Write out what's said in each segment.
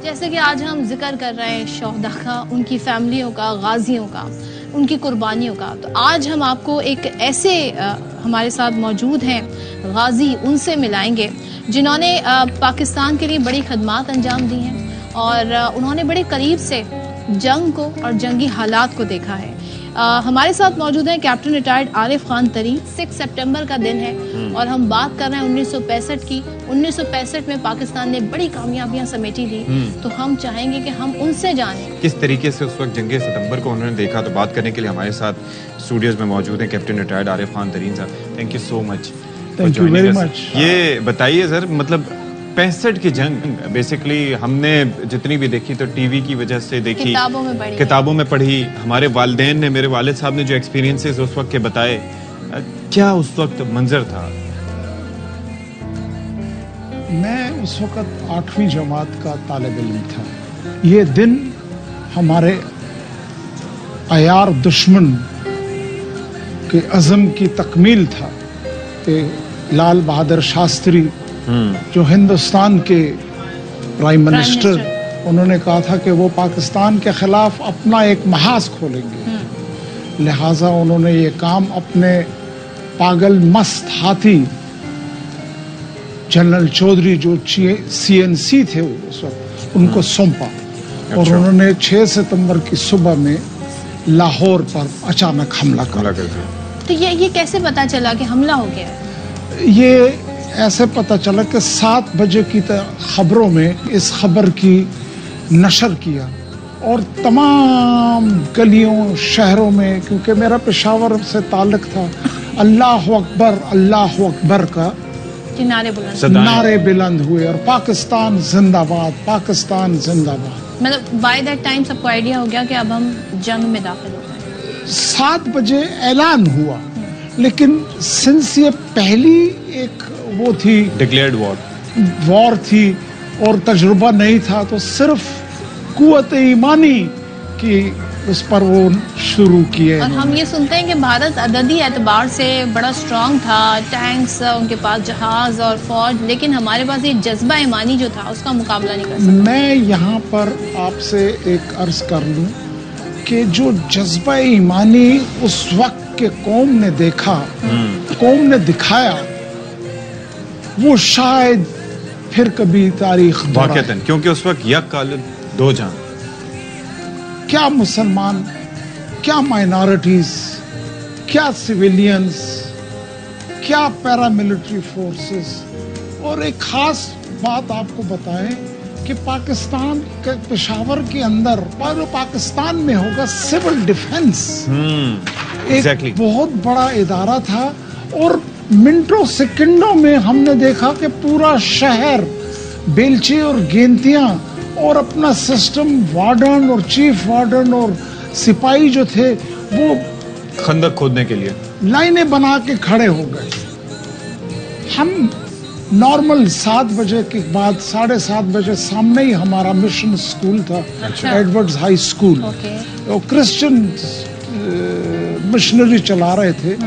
जैसे कि आज हम जिक्र कर रहे हैं शोहदा का, उनकी फैमिलियों का, गाजियों का, उनकी कुर्बानियों का, तो आज हम आपको एक ऐसे हमारे साथ मौजूद हैं गाजी, उनसे मिलाएंगे जिन्होंने पाकिस्तान के लिए बड़ी खदमात अंजाम दी हैं और उन्होंने बड़े करीब से जंग को और जंगी हालात को देखा है। हमारे साथ मौजूद हैं कैप्टन रिटायर्ड आरिफ खान तरीन। 6 सितंबर का दिन है और हम बात कर रहे हैं 1965 की। 1965 में पाकिस्तान ने बड़ी कामयाबियां समेटी थी, तो हम चाहेंगे कि हम उनसे जानें किस तरीके से उस वक्त जंगे सितंबर को उन्होंने देखा। तो बात करने के लिए हमारे साथ स्टूडियोज में मौजूद हैं कैप्टन रिटायर्ड आरिफ खान तरीन साहब। Thank you so much. Thank you very much. ये बताइए सर, मतलब 65 की जंग बेसिकली हमने जितनी भी देखी तो टीवी की वजह से देखी, किताबों में पढ़ी, हमारे वालिदैन ने, मेरे वालिद साहब ने जो एक्सपीरियंसेस उस वक्त के बताए, क्या उस वक्त मंजर था? मैं उस वक्त 8वीं जमात का तालिब इल्म था। ये दिन हमारे अयार दुश्मन के अज़म की तकमील था कि लाल बहादुर शास्त्री जो हिंदुस्तान के प्राइम मिनिस्टर, उन्होंने कहा था कि वो पाकिस्तान के खिलाफ अपना एक महाज खोलेंगे। लिहाजा उन्होंने ये काम अपने पागल मस्त हाथी जनरल चौधरी जो CNC थे उस वक्त, उनको सौंपा। और उन्होंने 6 सितंबर की सुबह में लाहौर पर अचानक हमला कर दिया। तो ये कैसे पता चला कि हमला हो गया? ये ऐसे पता चला कि 7 बजे की खबरों में इस खबर की नशर किया और तमाम गलियों शहरों में, क्योंकि मेरा पेशावर से ताल्लुक था, अल्लाह अकबर का नारे बुलंद हुए और पाकिस्तान जिंदाबाद, पाकिस्तान जिंदाबाद। मतलब बाय दैट टाइम सबको आइडिया हो गया कि अब हम जंग में दाखिल हो गए। 7 बजे ऐलान हुआ, लेकिन सिंस ये पहली एक वो थी डिक्लेयर्ड वॉर थी और तजुर्बा नहीं था, तो सिर्फ कुव्वत ईमानी की उस पर वो शुरू किए। और हम ये सुनते हैं कि भारत अददी एतबार से बड़ा स्ट्रांग था, टैंक्स, उनके पास जहाज और फौज, लेकिन हमारे पास ये जज्बा ईमानी जो था उसका मुकाबला नहीं कर सका। मैं यहाँ पर आपसे एक अर्ज कर लूँ कि जो जज्बा ईमानी उस वक्त के कौम ने देखा, कौम ने दिखाया, वो शायद फिर कभी तारीख वाक़तन, क्योंकि उस वक्त यक कालिद दो जान, क्या मुसलमान, क्या माइनॉरिटीज, क्या सिविलियंस, क्या पैरामिलिट्री फोर्सेस। और एक खास बात आपको बताएं कि पाकिस्तान के पेशावर के अंदर पाकिस्तान में होगा सिविल डिफेंस, एक बहुत बड़ा इदारा था। और मिनटों सेकंडों में हमने देखा कि पूरा शहर बेलचे और गेंतियां और अपना सिस्टम, वार्डन और चीफ वार्डन और सिपाही जो थे वो खंदक खोदने के लिए लाइनें बना के खड़े हो गए। हम नॉर्मल 7 बजे के बाद 7:30 बजे सामने ही हमारा मिशन स्कूल था, एडवर्ड्स हाई स्कूल, और क्रिश्चियन मिशनरी चला रहे थे।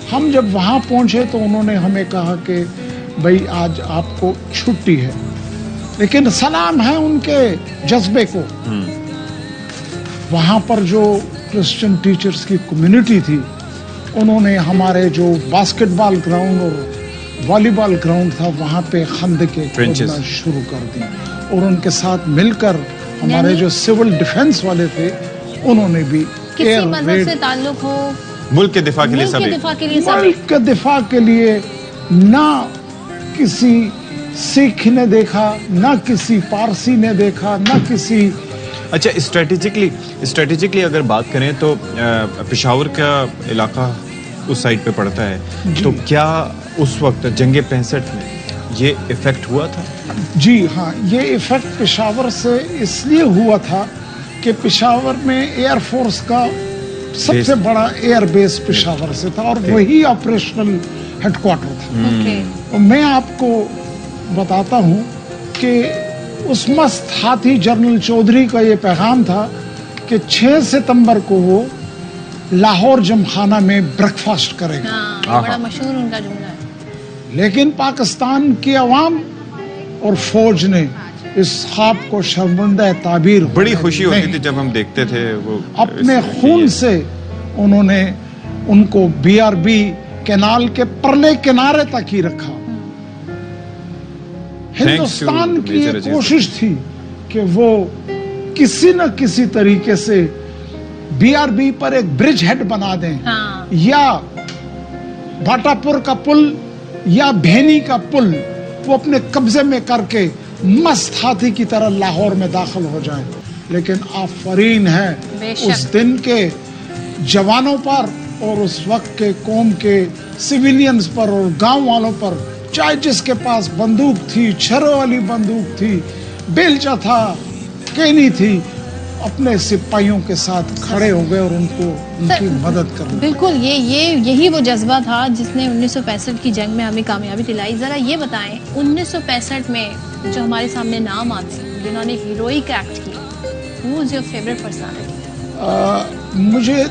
हम जब वहाँ पहुँचे तो उन्होंने हमें कहा कि भाई आज आपको छुट्टी है, लेकिन सलाम है उनके जज्बे को। वहाँ पर जो क्रिश्चियन टीचर्स की कम्युनिटी थी, उन्होंने हमारे जो बास्केटबॉल ग्राउंड और वॉलीबॉल ग्राउंड था वहाँ पे खंदके खोदना शुरू कर दी। और उनके साथ मिलकर हमारे जो सिविल डिफेंस वाले थे, उन्होंने भी किसी मजहब से ताल्लुक हो, मुल्क के दिफा के लिए सभी, मुल्क के दिफा के लिए, ना किसी सिख ने देखा, ना किसी पारसी ने देखा, ना किसी। अच्छा, स्ट्रेटेजिकली अगर बात करें तो पेशावर का इलाका उस साइड पे पड़ता है, तो क्या उस वक्त जंगे 65 में ये इफेक्ट हुआ था? जी हाँ, ये इफेक्ट पेशावर से इसलिए हुआ था कि पेशावर में एयरफोर्स का सबसे बड़ा एयरबेस पेशावर से था और वही ऑपरेशनल हेडक्वार्टर था। और मैं आपको बताता हूँ कि उस मस्त हाथी जनरल चौधरी का ये पैगाम था कि 6 सितंबर को वो लाहौर जमखाना में ब्रेकफास्ट करेगा। बड़ा मशहूर उनका जुमला है। लेकिन पाकिस्तान की अवाम और फौज ने इस ख्वाब को शर्मिंदा ताबीर बड़ी खुशी होती थी जब हम देखते थे वो। अपने खून से उन्होंने उनको बीआरबी कैनाल के परले किनारे तक ही रखा। हिंदुस्तान की ये कोशिश थी कि वो किसी न किसी तरीके से बीआरबी पर एक ब्रिज हेड बना दें। हाँ। या भाटापुर का पुल या भेनी का पुल वो अपने कब्जे में करके मस्त हाथी की तरह लाहौर में दाखिल हो जाएं। लेकिन आफरीन है उस दिन के जवानों पर और उस वक्त के कौम के सिविलियंस पर और गांव वालों पर, चाहे जिसके पास बंदूक थी, छर्रों वाली बंदूक थी, बेलचा था, कैनी थी, अपने सिपाहियों के साथ खड़े हो गए और उनको उनकी मदद कर दी। बिल्कुल, यही वो जज्बा था जिसने 1965 की जंग में हमें कामयाबी दिलाई। जरा ये बताएं, 1965 में जो हमारे सामने नाम आते हैं जिन्होंने हीरोइक एक्ट किया, who is your favourite personality? मुझे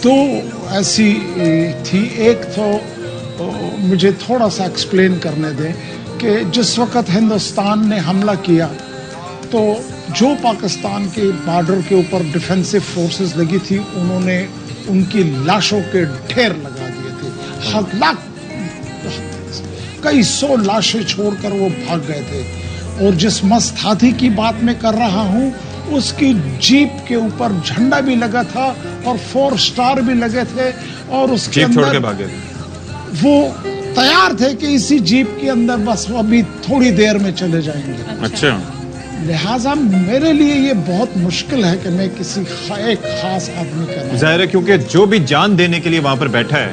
दो ऐसी थी। एक तो मुझे थोड़ा सा एक्सप्लेन करने दें कि जिस वक्त हिंदुस्तान ने हमला किया तो जो पाकिस्तान के बॉर्डर के ऊपर डिफेंसिव फोर्सेस लगी थी, उन्होंने उनकी लाशों के ढेर लगा दिए थे। कई सौ लाशें छोड़कर वो भाग गए थे। और जिस मस्त हाथी की बात मैं कर रहा हूँ, उसकी जीप के ऊपर झंडा भी लगा था और 4 स्टार भी लगे थे और उसके जीप छोड़ के भागे। वो तैयार थे कि इसी जीप के अंदर बस वो अभी थोड़ी देर में चले जाएंगे। अच्छा। लिहाजा मेरे लिए ये बहुत मुश्किल है कि मैं किसी एक खास आदमी का नाम, जाहिर है क्योंकि जो भी जान देने के लिए वहां पर बैठा है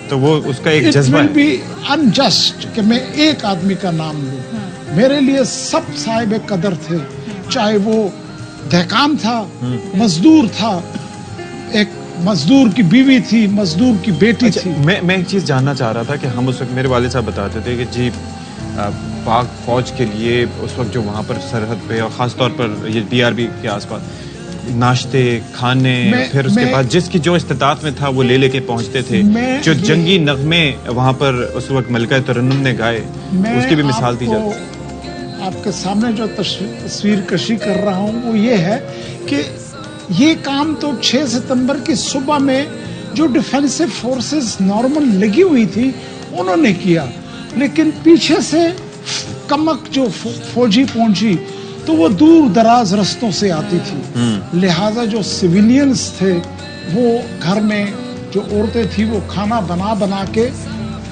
तो वो उसका एक जज्बा है। भी अनजस्ट कि मैं एक आदमी का नाम लूं। मेरे लिए सब साहिब कदर थे, चाहे वो दहकान था, मजदूर था, एक मजदूर की बीवी थी, मजदूर की बेटी थी। मैं एक चीज जानना चाह रहा था कि हम उस वक्त, मेरे वालिद साहब बताते थे कि जी पाक फौज के लिए उस वक्त जो वहाँ पर सरहद पे और ख़ास तौर पर ये बीआरबी के आसपास नाश्ते खाने, फिर उसके बाद जिसकी जो इस्तिताअत में था वो ले लेके पहुँचते थे। जो जंगी नगमे वहाँ पर उस वक्त मलका तरन्नुम ने गाए, उसकी भी मिसाल दी जाती। आपके सामने जो तस्वीर कशी कर रहा हूँ वो ये है कि ये काम तो 6 सितंबर की सुबह में जो डिफेंसिव फोर्सेस नॉर्मल लगी हुई थी उन्होंने किया, लेकिन पीछे से कमक जो फौजी पहुंची तो वो दूर दराज रास्तों से आती थी। लिहाजा जो सिविलियंस थे वो घर में जो औरतें थी वो खाना बना बना के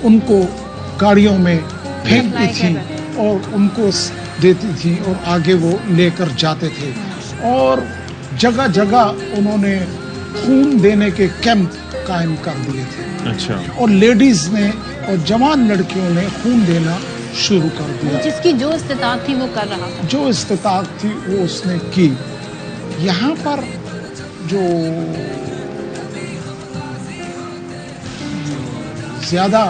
उनको गाड़ियों में फेंकती थी और उनको देती थी और आगे वो लेकर जाते थे। और जगह जगह उन्होंने खून देने के कैंप कायम कर दिए थे। अच्छा। और लेडीज ने और जवान लड़कियों ने खून देना शुरू कर दिया। जिसकी जो इस्तिताअत थी वो कर रहा था, जो इस्तिताअत थी वो उसने की। यहाँ पर जो ज्यादा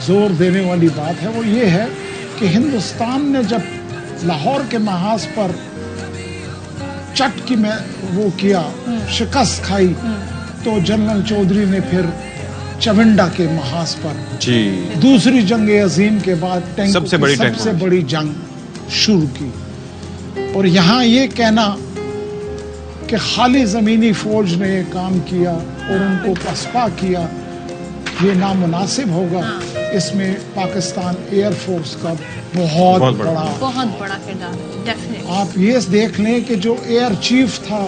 जोर देने वाली बात है वो ये है कि हिंदुस्तान ने जब लाहौर के महाज पर चटकी में वो किया, शिकस्त खाई, तो जनरल चौधरी ने फिर चविंडा के महाज पर जी दूसरी जंग अजीम के बाद सबसे बड़ी जंग शुरू की। और यहाँ ये कहना कि खाली जमीनी फौज ने ये काम किया और उनको पसपा किया, ये नामुनासिब होगा। इसमें पाकिस्तान एयरफोर्स का बहुत बड़ा किरदार। आप ये देख लें कि जो एयर चीफ था,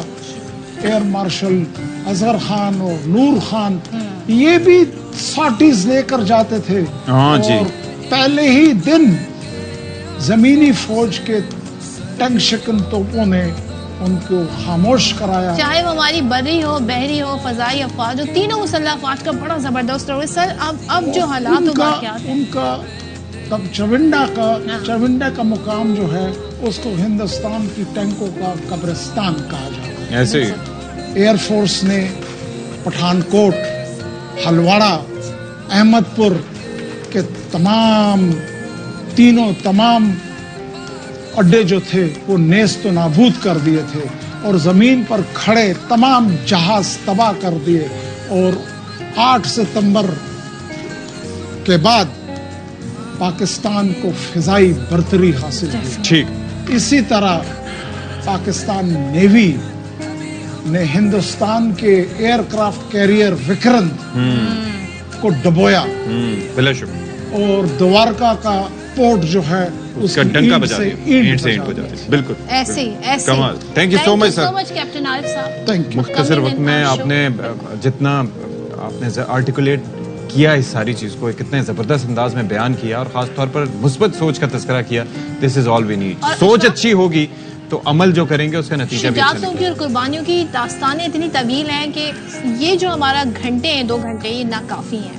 एयर मार्शल अजहर खान और नूर खान, ये भी सॉटीज लेकर जाते थे। और जी। पहले ही दिन जमीनी फौज के टंग शिकन तोपों ने उनको खामोश कराया। चाहे वो हमारी बर्री हो, बहरी हो, फजाई अफवाज हो, तीनों मुसल्लह अफवाज का बड़ा जबरदस्त रोल। सर अब जो हालात उनका तब चविंडा का मुकाम जो है उसको हिंदुस्तान की टैंकों का कब्रिस्तान कहा जाता है। ऐसे एयरफोर्स ने पठानकोट, हलवाड़ा, अहमदपुर के तमाम अड्डे जो थे वो नेस्त नाबूद कर दिए थे और जमीन पर खड़े तमाम जहाज तबाह कर दिए। और 8 सितंबर के बाद पाकिस्तान को फिजाई बर्तरी हासिल हुई। ठीक, इसी तरह पाकिस्तान नेवी ने हिंदुस्तान के एयरक्राफ्ट कैरियर विक्रांत को डुबोया और द्वारका का पोर्ट जो है उसका डंका बजा दिया, ईंट से ईंट बजा दिया। बिल्कुल ऐसे कमाल। Thank you so much sir. Captain Arif साहब, थैंक यू। मुख्तसर वक्त में आपने जितना आपने आर्टिकुलेट किया इस सारी चीज को, कितने जबरदस्त अंदाज में बयान किया और खास तौर पर मुस्बत सोच का तज़किरा किया। This is all we need. सोच अच्छी होगी तो अमल जो करेंगे उसका नतीजा भी अच्छा निकलेगा। की और कुर्बानियों की दास्तानें इतनी तवील हैं कि ये जो हमारा घंटे हैं 2 घंटे ये नाकाफी हैं।